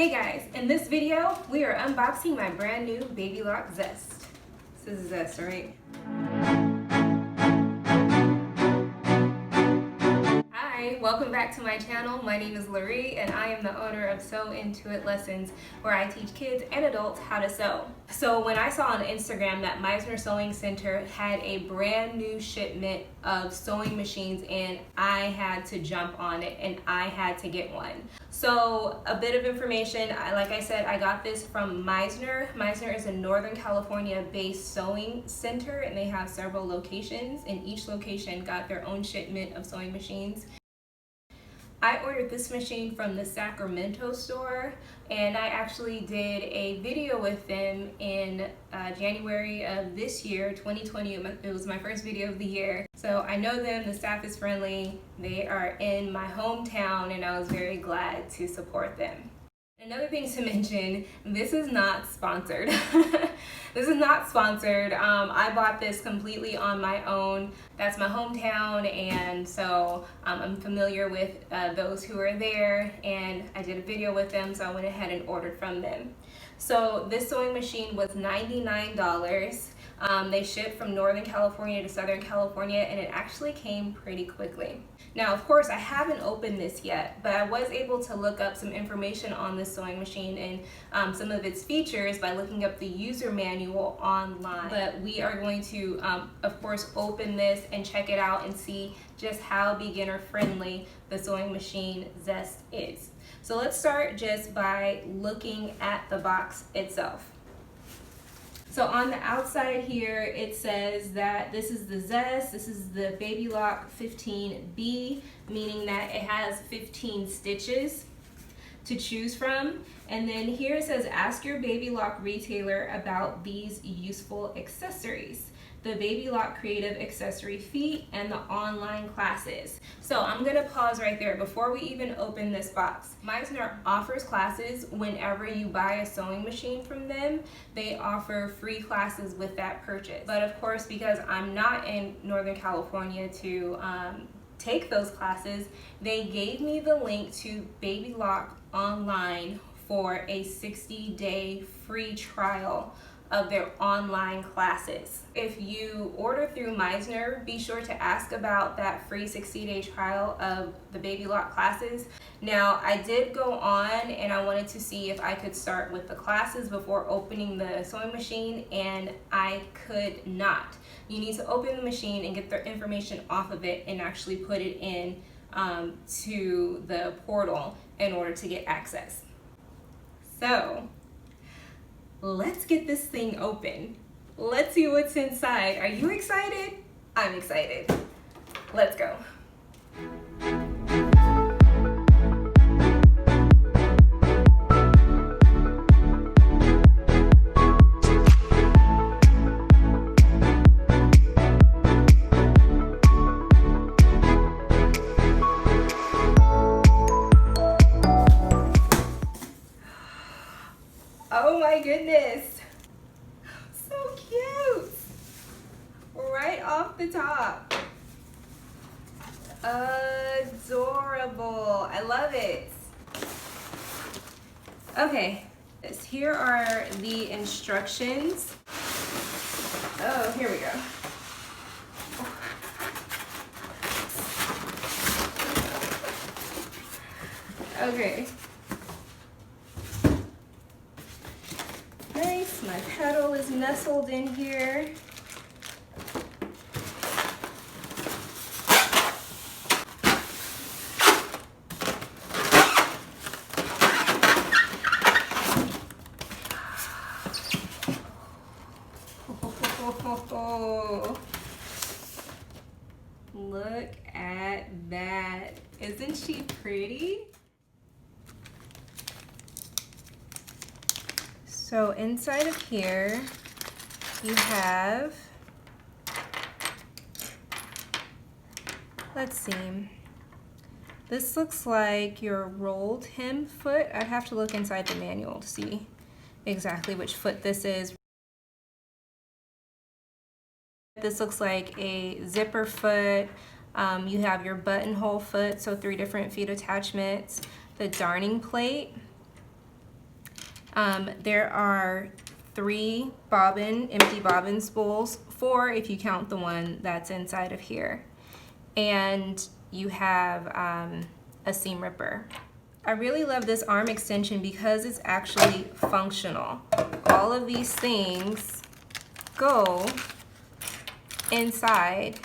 Hey guys, in this video, we are unboxing my brand new Baby Lock Zest. This is Zest, right? Hi, welcome back to my channel. My name is Laree and I am the owner of Sew Into It Lessons, where I teach kids and adults how to sew. So when I saw on Instagram that Meisner Sewing Center had a brand new shipment of sewing machines, and I had to jump on it and I had to get one. So a bit of information, like I said, I got this from Meisner. Meisner is a Northern California based sewing center and they have several locations, and each location got their own shipment of sewing machines. I ordered this machine from the Sacramento store, and I actually did a video with them in January of this year, 2020. It was my first video of the year. So I know them, the staff is friendly, they are in my hometown, and I was very glad to support them. Another thing to mention, this is not sponsored. This is not sponsored. I bought this completely on my own. That's my hometown, and so I'm familiar with those who are there, and I did a video with them, so I went ahead and ordered from them. So this sewing machine was $99. They shipped from Northern California to Southern California, and it actually came pretty quickly. Now, of course, I haven't opened this yet, but I was able to look up some information on this sewing machine and some of its features by looking up the user manual online. But we are going to, of course, open this and check it out and see just how beginner friendly the sewing machine Zest is. So let's start just by looking at the box itself. So on the outside here, it says that this is the Zest, this is the Baby Lock 15B, meaning that it has 15 stitches to choose from. And then here it says, ask your Baby Lock retailer about these useful accessories: the Baby Lock Creative Accessory Feet and the online classes. So I'm gonna pause right there before we even open this box. Meisner offers classes whenever you buy a sewing machine from them. They offer free classes with that purchase. But of course, because I'm not in Northern California to take those classes, they gave me the link to Baby Lock online for a 60-day free trial of their online classes. If you order through Meisner, be sure to ask about that free 60-day trial of the Baby Lock classes. Now, I did go on and I wanted to see if I could start with the classes before opening the sewing machine, and I could not. You need to open the machine and get the information off of it and actually put it in to the portal in order to get access. So, let's get this thing open. Let's see what's inside. Are you excited? I'm excited. Let's go. Oh my goodness, so cute, right off the top, adorable, I love it. Okay, here are the instructions. Oh, here we go. Okay. Nice, my pedal is nestled in here. Oh, look at that. Isn't she pretty? So inside of here, you have, let's see, this looks like your rolled hem foot. I'd have to look inside the manual to see exactly which foot this is. This looks like a zipper foot. You have your buttonhole foot, so 3 different feet attachments, the darning plate, There are 3 empty bobbin spools, 4 if you count the one that's inside of here. And you have a seam ripper. I really love this arm extension because it's actually functional. All of these things go inside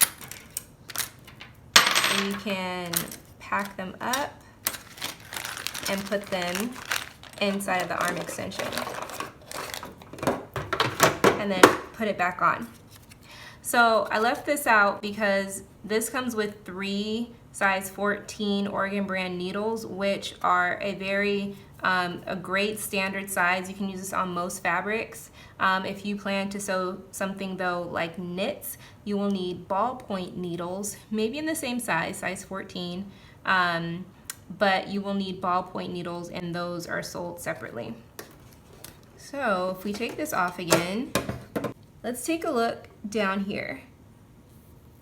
and you can pack them up and put them inside of the arm extension and then put it back on. So I left this out because this comes with 3 size 14 Oregon brand needles, which are a great standard size. You can use this on most fabrics. If you plan to sew something though like knits, you will need ballpoint needles, maybe in the same size 14, but you will need ballpoint needles and those are sold separately. So if we take this off again, let's take a look down here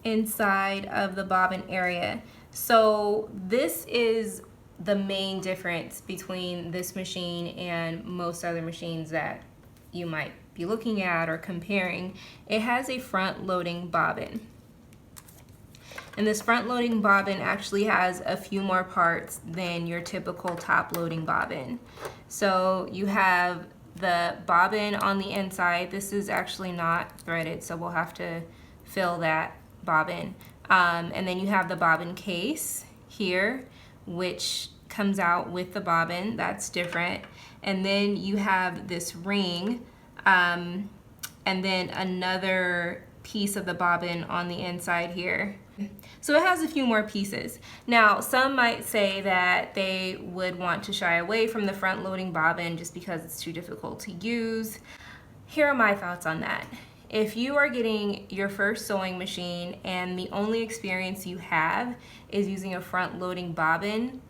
inside of the bobbin area. So this is the main difference between this machine and most other machines that you might be looking at or comparing. It has a front loading bobbin. And this front loading bobbin actually has a few more parts than your typical top loading bobbin. So you have the bobbin on the inside. This is actually not threaded, so we'll have to fill that bobbin. And then you have the bobbin case here, which comes out with the bobbin. That's different. And then you have this ring, and then another piece of the bobbin on the inside here. So it has a few more pieces. Now, some might say that they would want to shy away from the front loading bobbin just because it's too difficult to use. Here are my thoughts on that. If you are getting your first sewing machine and the only experience you have is using a front loading bobbin,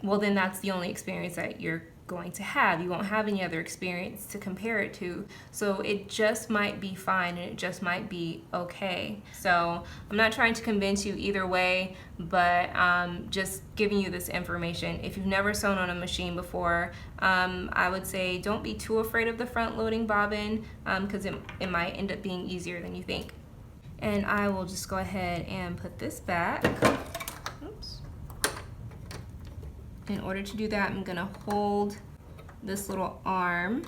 well then that's the only experience that you're going to have. You won't have any other experience to compare it to. So it just might be fine and it just might be okay. So I'm not trying to convince you either way, but just giving you this information. If you've never sewn on a machine before, I would say don't be too afraid of the front loading bobbin because it might end up being easier than you think. And I will just go ahead and put this back. Oops. In order to do that, I'm gonna hold this little arm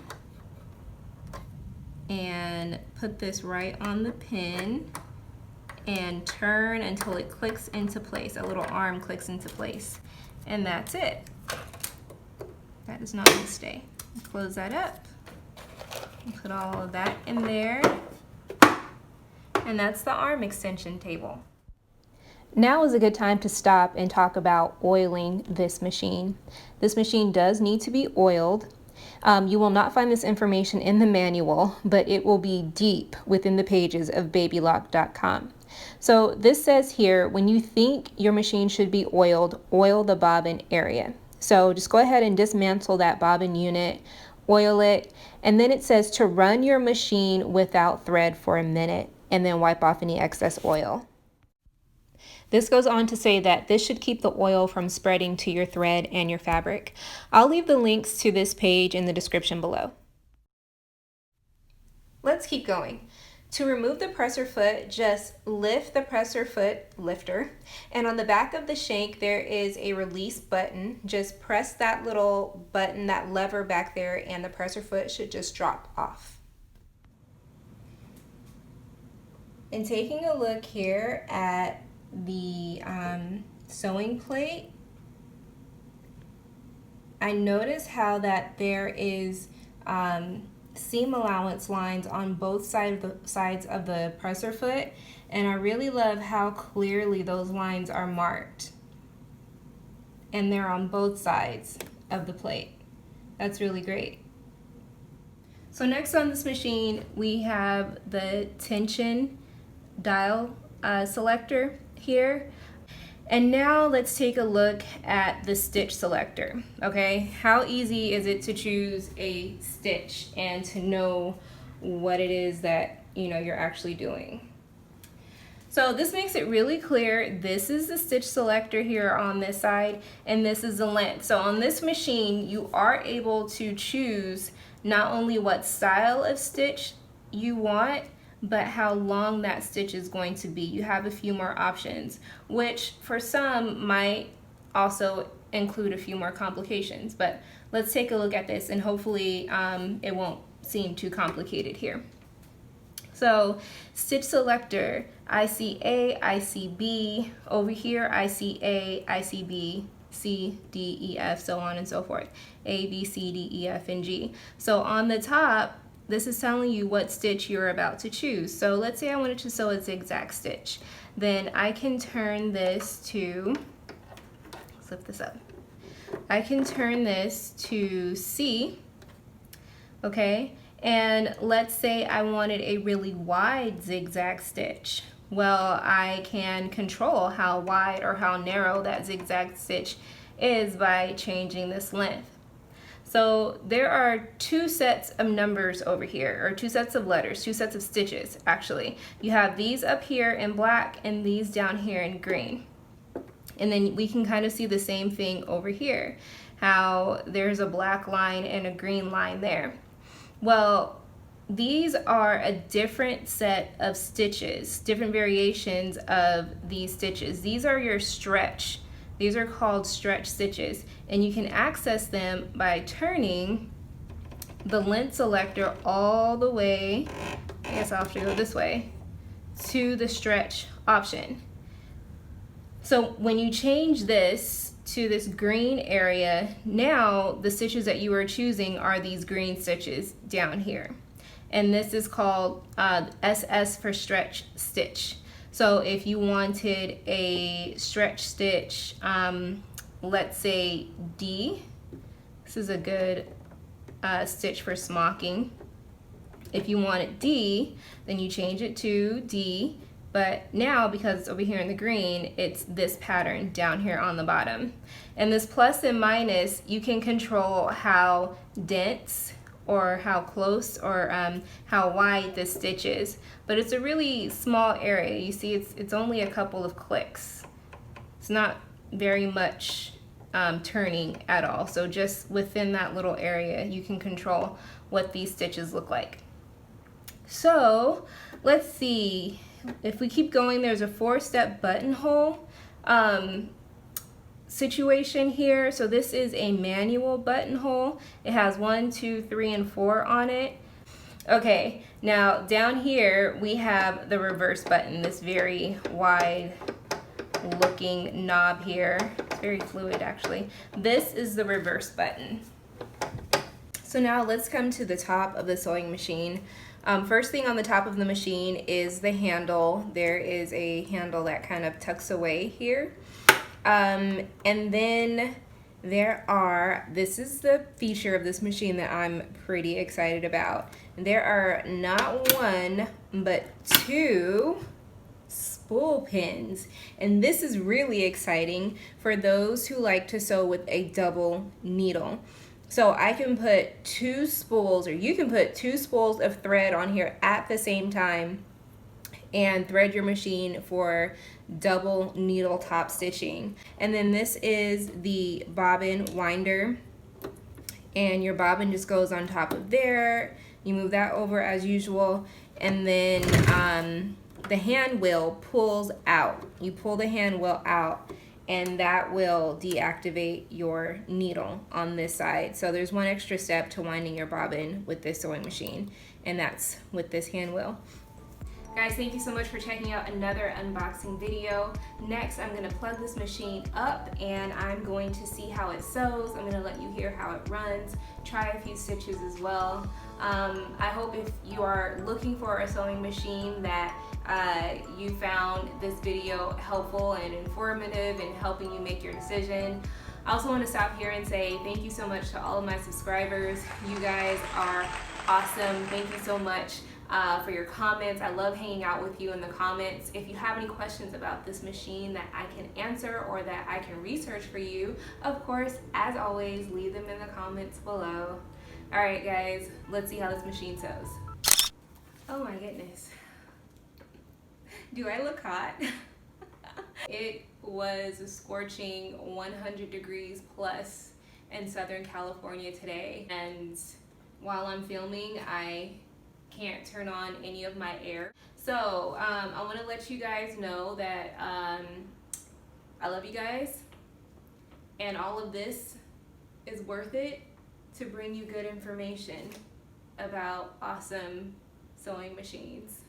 and put this right on the pin and turn until it clicks into place. A little arm clicks into place. And that's it. That is not gonna stay. Close that up. Put all of that in there. And that's the arm extension table. Now is a good time to stop and talk about oiling this machine. This machine does need to be oiled. You will not find this information in the manual, but it will be deep within the pages of babylock.com. So this says here, when you think your machine should be oiled, oil the bobbin area. So just go ahead and dismantle that bobbin unit, oil it, and then it says to run your machine without thread for a minute and then wipe off any excess oil. This goes on to say that this should keep the oil from spreading to your thread and your fabric. I'll leave the links to this page in the description below. Let's keep going. To remove the presser foot, just lift the presser foot lifter, and on the back of the shank there is a release button. Just press that little button, that lever back there, and the presser foot should just drop off. And taking a look here at the sewing plate, I notice how that there is seam allowance lines on both sides of the presser foot, and I really love how clearly those lines are marked, and they're on both sides of the plate. That's really great. So next on this machine we have the tension dial selector here. And now let's take a look at the stitch selector. Okay, how easy is it to choose a stitch and to know what it is that you're actually doing? So this makes it really clear. This is the stitch selector here on this side, and this is the length. So on this machine, you are able to choose not only what style of stitch you want, but how long that stitch is going to be. You have a few more options, which for some might also include a few more complications. But let's take a look at this, and hopefully it won't seem too complicated here. So stitch selector, I see A, I see B. Over here, I see A, I see B, C, D, E, F, so on and so forth. A, B, C, D, E, F, and G. So on the top, this is telling you what stitch you're about to choose. So let's say I wanted to sew a zigzag stitch. Then I can turn this to, let's lift this up. I can turn this to C, okay? And let's say I wanted a really wide zigzag stitch. Well, I can control how wide or how narrow that zigzag stitch is by changing this length. So there are two sets of numbers over here, or two sets of letters, two sets of stitches actually. You have these up here in black and these down here in green. And then we can kind of see the same thing over here, how there's a black line and a green line there. Well, these are a different set of stitches, different variations of these stitches. These are your stretch. These are called stretch stitches, and you can access them by turning the length selector all the way, I guess I'll have to go this way, to the stretch option. So when you change this to this green area, now the stitches that you are choosing are these green stitches down here. And this is called SS for stretch stitch. So if you wanted a stretch stitch, let's say D, this is a good stitch for smocking. If you wanted D, then you change it to D. But now, because it's over here in the green, it's this pattern down here on the bottom. And this plus and minus, you can control how dense or how close or how wide this stitch is. But it's a really small area. You see, it's only a couple of clicks. It's not very much turning at all. So just within that little area, you can control what these stitches look like. So let's see. If we keep going, there's a 4-step buttonhole situation here. So this is a manual buttonhole. It has 1, 2, 3, and 4 on it. Okay, now down here we have the reverse button, this very wide looking knob here. It's very fluid actually. This is the reverse button. So now let's come to the top of the sewing machine. First thing on the top of the machine is the handle. There is a handle that kind of tucks away here. And then this is the feature of this machine that I'm pretty excited about. There are not 1, but 2 spool pins. And this is really exciting for those who like to sew with a double needle. So I can put 2 spools, or you can put 2 spools of thread on here at the same time and thread your machine for double needle top stitching. And then this is the bobbin winder, and your bobbin just goes on top of there. You move that over as usual, and then the hand wheel pulls out. You pull the hand wheel out, and that will deactivate your needle on this side. So there's one extra step to winding your bobbin with this sewing machine, and that's with this hand wheel. Guys, thank you so much for checking out another unboxing video. Next, I'm gonna plug this machine up and I'm going to see how it sews. I'm gonna let you hear how it runs, try a few stitches as well. I hope if you are looking for a sewing machine that you found this video helpful and informative in helping you make your decision. I also want to stop here and say thank you so much to all of my subscribers. You guys are awesome. Thank you so much for your comments. I love hanging out with you in the comments. If you have any questions about this machine that I can answer or that I can research for you, of course, as always, leave them in the comments below. All right, guys, let's see how this machine sews. Oh my goodness. Do I look hot? It was scorching 100 degrees plus in Southern California today, and while I'm filming, I can't turn on any of my air. So I want to let you guys know that I love you guys, and all of this is worth it to bring you good information about awesome sewing machines.